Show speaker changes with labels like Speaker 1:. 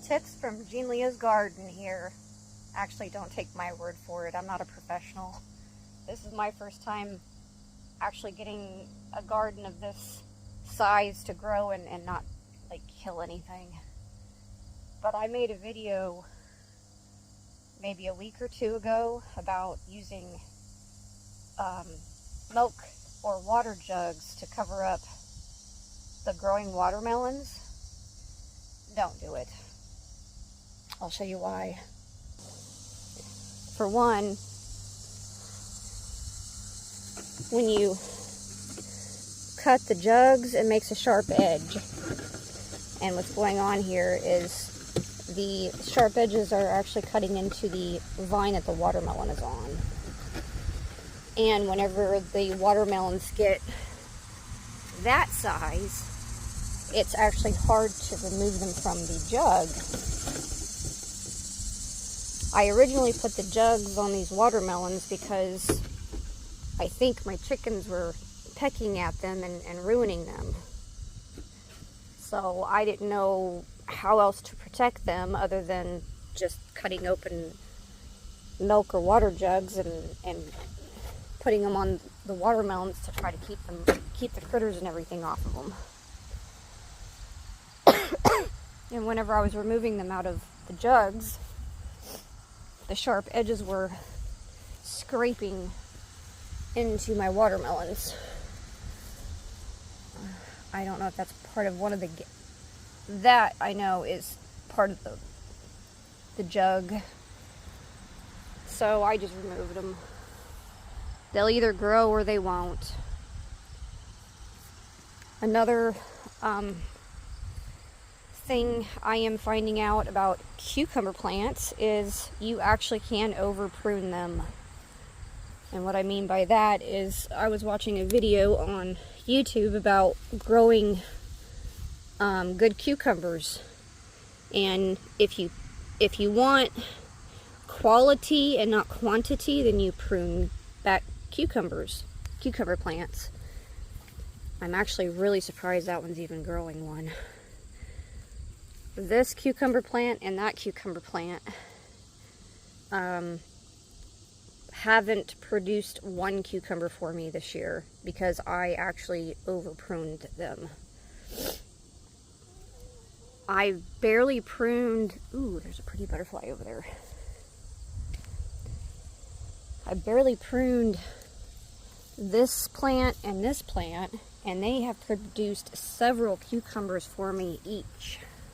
Speaker 1: Tips from Jean Leah's garden here. Actually, don't take my word for it. I'm not a professional. This is my first time actually getting a garden of this size to grow and not like kill anything. But I made a video maybe a week or two ago about using milk or water jugs to cover up the growing watermelons. Don't do it. I'll show you why. For one, when you cut the jugs, it makes a sharp edge. And what's going on here is the sharp edges are actually cutting into the vine that the watermelon is on. And whenever the watermelons get that size, it's actually hard to remove them from the jug. I originally put the jugs on these watermelons because I think my chickens were pecking at them and ruining them. So I didn't know how else to protect them other than just cutting open milk or water jugs and putting them on the watermelons to try to keep the critters and everything off of them. And whenever I was removing them out of the jugs, the sharp edges were scraping into my watermelons. I don't know if that's part of one of the... That, I know, is part of the jug. So I just removed them. They'll either grow or they won't. Another thing I am finding out about cucumber plants is you actually can over prune them. And what I mean by that is I was watching a video on YouTube about growing good cucumbers, and if you want quality and not quantity, then you prune back cucumber plants. I'm actually really surprised that one's even growing one. This cucumber plant and that cucumber plant haven't produced one cucumber for me this year because I actually over pruned them. I barely pruned... Ooh, there's a pretty butterfly over there. I barely pruned this plant, and they have produced several cucumbers for me each.